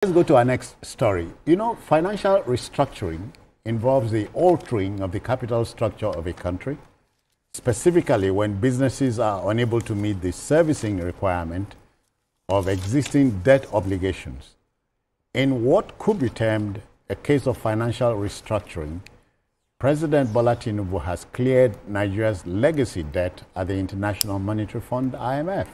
Let's go to our next story. You know, financial restructuring involves the altering of the capital structure of a country, specifically when businesses are unable to meet the servicing requirement of existing debt obligations. In what could be termed a case of financial restructuring, President Bola Tinubu has cleared Nigeria's legacy debt at the International Monetary Fund, IMF.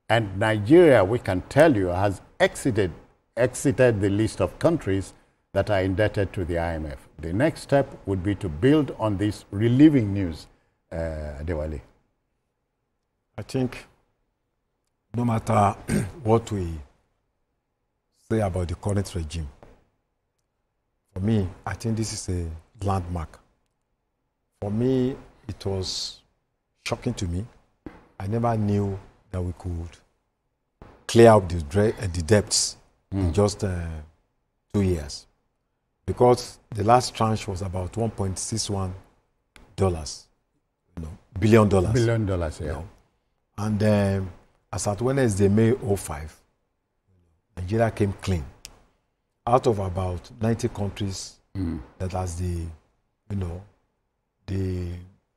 And Nigeria, we can tell you, has exited the list of countries that are indebted to the IMF. The next step would be to build on this relieving news, Adewale. I think no matter what we say about the current regime, for me, I think this is a landmark. For me, it was shocking to me. I never knew that we could clear up the debts in just 2 years. Because the last tranche was about $1.61 billion. Billion dollars, yeah. You know. And as at Wednesday, May 05, Nigeria came clean. Out of about 90 countries that has the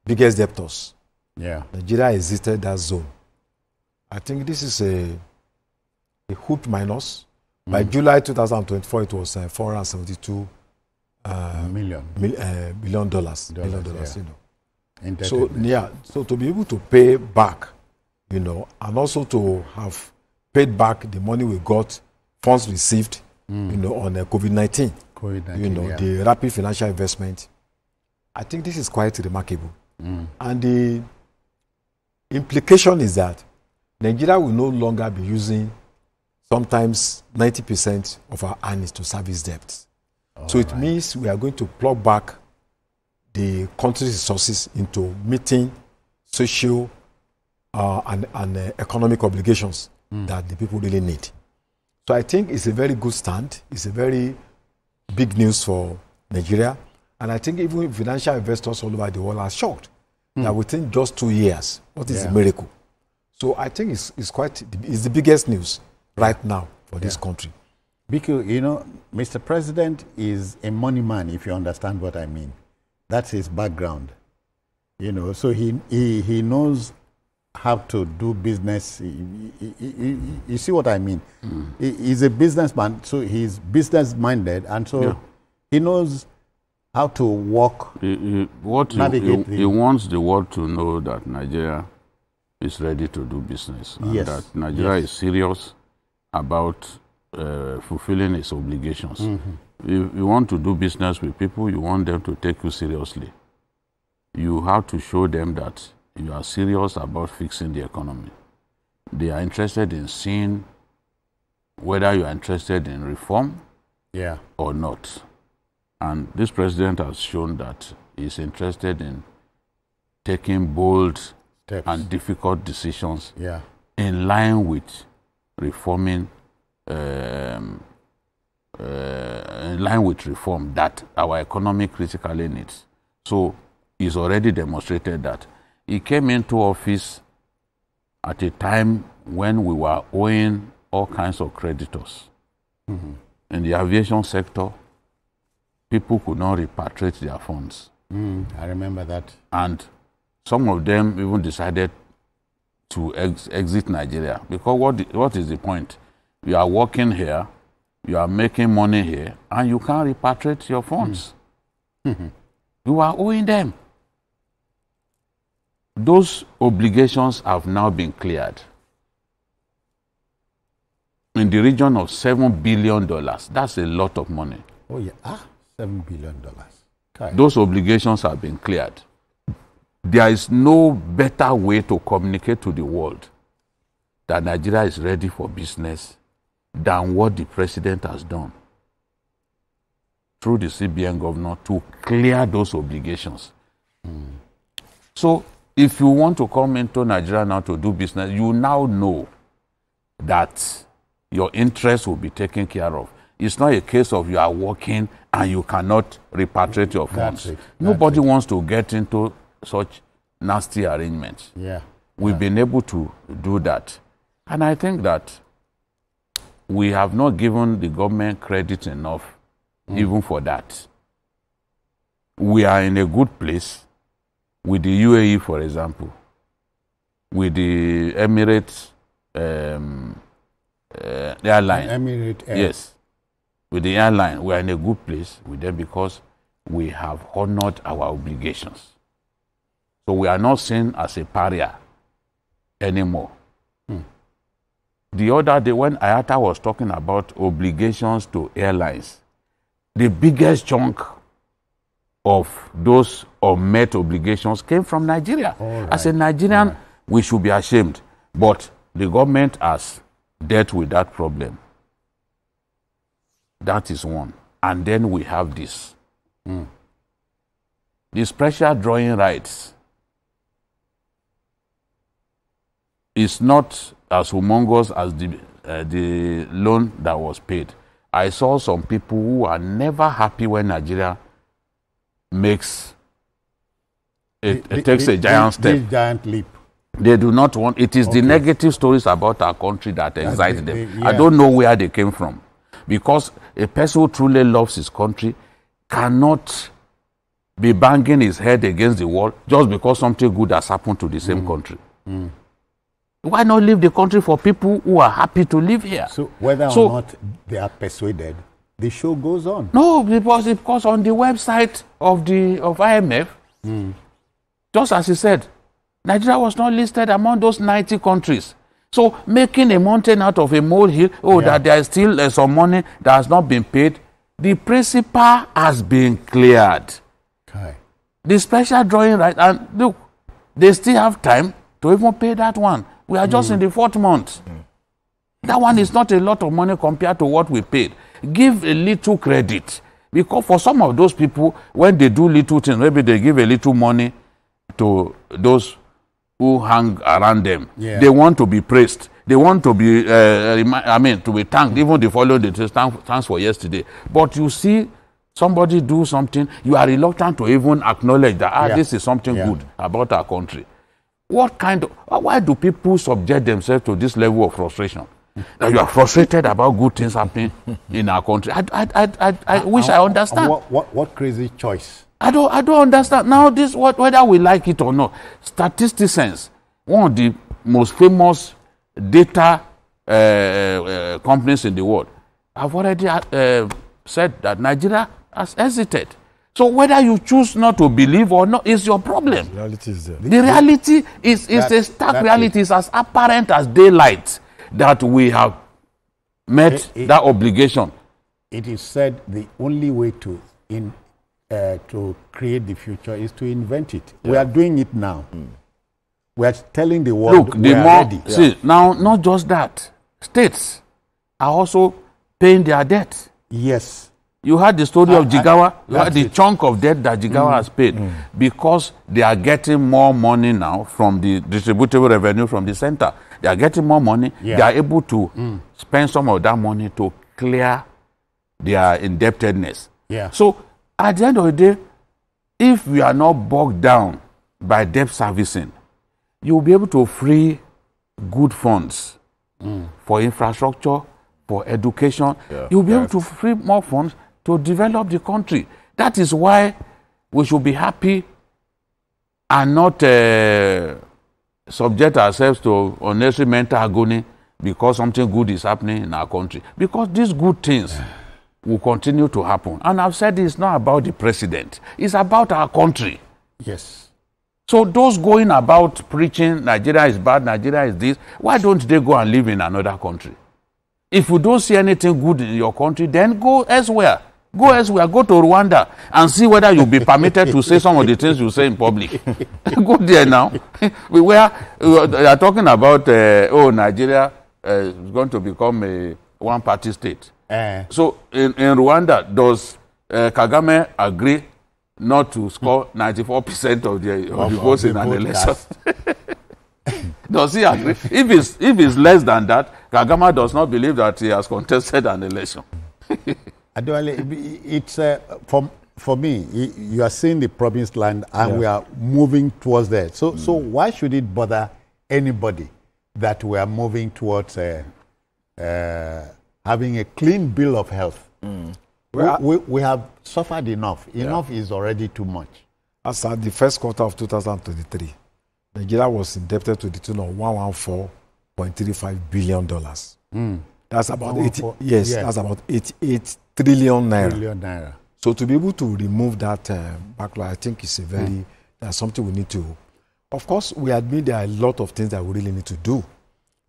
biggest debtors. Yeah. Nigeria exited that zone. I think this is a hoot minus. By July 2024, it was $472 billion dollars, yeah. you know. So to be able to pay back, you know, and also to have paid back the money we got, funds received, you know, on COVID-19, you know, the rapid financial investment. I think this is quite remarkable. And the implication is that Nigeria will no longer be using sometimes 90% of our earnings to service debts. So it means we are going to plug back the country's resources into meeting social and economic obligations that the people really need. So I think it's a very good stand. It's a very big news for Nigeria. And I think even financial investors all over the world are shocked that within just 2 years, what is the miracle? So I think it's the biggest news right now for this country. Because, you know, Mr. President is a money man, if you understand what I mean. That's his background. You know, so he knows how to do business. You see what I mean? He's a businessman, so he's business-minded, and so he knows how to walk, navigate. He wants the world to know that Nigeria is ready to do business, and that Nigeria is serious about fulfilling its obligations. If you want to do business with people, you want them to take you seriously. You have to show them that you are serious about fixing the economy. They are interested in seeing whether you are interested in reform or not. And this president has shown that he is interested in taking bold steps and difficult decisions in line with reforming, in line with reform that our economy critically needs. So he's already demonstrated that. He came into office at a time when we were owing all kinds of creditors. In the aviation sector, people could not repatriate their funds. I remember that. And some of them even decided to exit Nigeria. Because what is the point? You are working here, you are making money here, and you can't repatriate your funds. You are owing them. Those obligations have now been cleared. In the region of $7 billion. That's a lot of money. Oh, yeah. $7 billion. Okay. Those obligations have been cleared. There is no better way to communicate to the world that Nigeria is ready for business than what the president has done through the CBN governor to clear those obligations. So if you want to come into Nigeria now to do business, you now know that your interests will be taken care of. It's not a case of you are working and you cannot repatriate your funds. Nobody wants to get into such nasty arrangements. We've been able to do that. And I think that we have not given the government credit enough even for that. We are in a good place with the UAE, for example, with the Emirates airline. Emirate Air. Yes. With the airline, we are in a good place with them because we have honored our obligations. So we are not seen as a pariah anymore. The other day when Ayata was talking about obligations to airlines, the biggest chunk of those unmet obligations came from Nigeria. Right. As a Nigerian, we should be ashamed. But the government has dealt with that problem. That is one. And then we have this. The special drawing rights is not as humongous as the loan that was paid. I saw some people who are never happy when Nigeria makes it takes a giant step. This giant leap. They do not want. It is the negative stories about our country that excite them. I don't know where they came from, because a person who truly loves his country cannot be banging his head against the wall just because something good has happened to the same country. Why not leave the country for people who are happy to live here? So whether or not they are persuaded, the show goes on. No, because on the website of IMF, just as he said, Nigeria was not listed among those 90 countries. So making a mountain out of a molehill, that there is still some money that has not been paid, the principal has been cleared. Okay. The special drawing right, and look, they still have time to even pay that one. We are just in the 4th month. That one is not a lot of money compared to what we paid. Give a little credit. Because for some of those people, when they do little things, maybe they give a little money to those who hang around them. They want to be praised. They want to be, to be thanked. Even the following day, thanks for yesterday. But you see somebody do something, you are reluctant to even acknowledge that this is something good about our country. Why do people subject themselves to this level of frustration? That you are frustrated about good things happening in our country. I wish I understand. What crazy choice? I don't understand. Now this, whether we like it or not, Statisticians, one of the most famous data companies in the world, have already said that Nigeria has hesitated. So whether you choose not to believe or not is your problem. The reality is there. The reality is a stark reality. It's as apparent as daylight that we have met that obligation. It is said the only way to create the future is to invent it. We are doing it now. We are telling the world we are ready. See, now, not just that. States are also paying their debt. Yes. You heard the story of Jigawa. You heard the chunk of debt that Jigawa has paid because they are getting more money now from the distributable revenue from the center. They are getting more money. They are able to spend some of that money to clear their indebtedness. So at the end of the day, if we are not bogged down by debt servicing, you will be able to free good funds for infrastructure, for education. You'll be able to free more funds to develop the country. That is why we should be happy and not subject ourselves to unnecessary mental agony because something good is happening in our country. Because these good things will continue to happen. And I've said it's not about the president. It's about our country. Yes. So those going about preaching Nigeria is bad, Nigeria is this, why don't they go and live in another country? If you don't see anything good in your country, then go elsewhere. Go elsewhere. Go to Rwanda and see whether you'll be permitted to say some of the things you say in public. Go there now. We are talking about, Nigeria is going to become a one-party state. So in Rwanda, does Kagame agree not to score 94% of the votes in an election? Does he agree? If it's less than that, Kagame does not believe that he has contested an election. It's for me, you are seeing the promised land and we are moving towards that. So why should it bother anybody that we are moving towards having a clean bill of health. We have suffered enough. Enough is already too much. As at the first quarter of 2023, Nigeria was indebted to the tune of $114.35 billion. That's about 80, that's about 88 trillion naira. So to be able to remove that backlog, I think is a very that's something we need to. Of course, we admit there are a lot of things that we really need to do,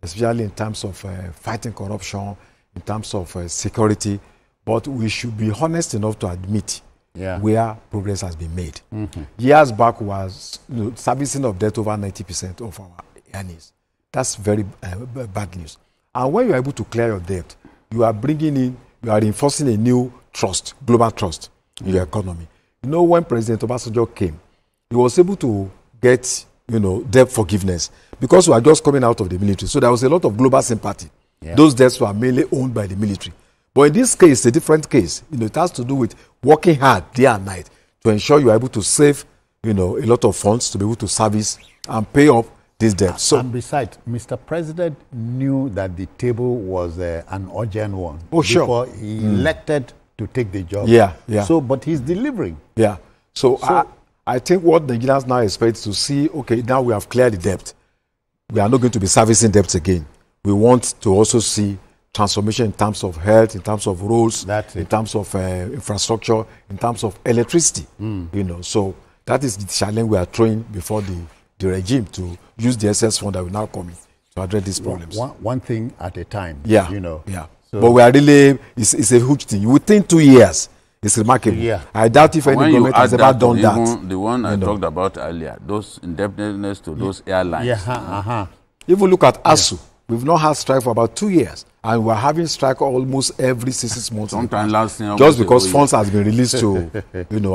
especially in terms of fighting corruption, in terms of security. But we should be honest enough to admit where progress has been made. Years back was servicing of debt over 90% of our earnings. That's very bad news. And when you are able to clear your debt, you are bringing in, you are reinforcing a new trust, global trust in your economy. You know, when President Obasanjo came, he was able to get, debt forgiveness because we are just coming out of the military. So there was a lot of global sympathy. Those debts were mainly owned by the military. But in this case, it's a different case. It has to do with working hard day and night to ensure you are able to save, a lot of funds to be able to service and pay up these debts. So, and besides, Mr. President knew that the table was an urgent one. Sure. Before he elected to take the job. So, but he's delivering. So I think what Nigerians now expect to see, okay, now we have cleared the debt. We are not going to be servicing debts again. We want to also see transformation in terms of health, in terms of roads, in terms of infrastructure, in terms of electricity. So that is the challenge we are throwing before the regime to use the excess fund that will now come in to address these problems. One thing at a time. So, but we are really, it's a huge thing. Within 2 years, it's remarkable. I doubt if any government has ever done that. The one I talked about earlier, those indebtedness to those airlines. Even look at ASU. We've not had strike for about 2 years. And we're having strike almost every 6 months. Sometimes last year, just because funds has been released to,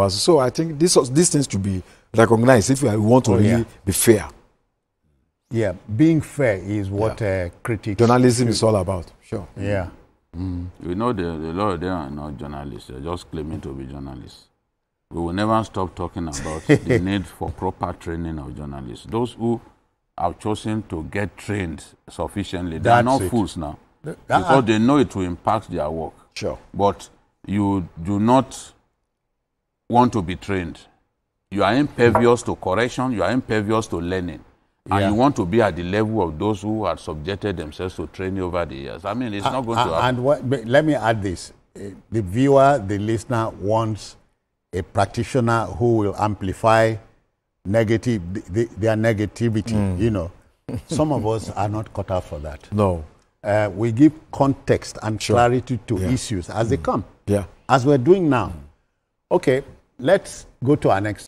So I think these things to be recognized if we want to really be fair. Being fair is what critics... Journalism is all about. Sure. We know the lot of them are not journalists. They're just claiming to be journalists. We will never stop talking about the need for proper training of journalists. Those who have chosen to get trained sufficiently, they are not fools now. Because they know it will impact their work. Sure. But you do not want to be trained. You are impervious to correction. You are impervious to learning. And you want to be at the level of those who have subjected themselves to training over the years. I mean, it's not going to happen. And let me add this. The viewer, the listener wants a practitioner who will amplify their negativity, Some of us are not cut out for that. No. We give context and clarity to issues as they come, as we're doing now. Okay, let's go to our next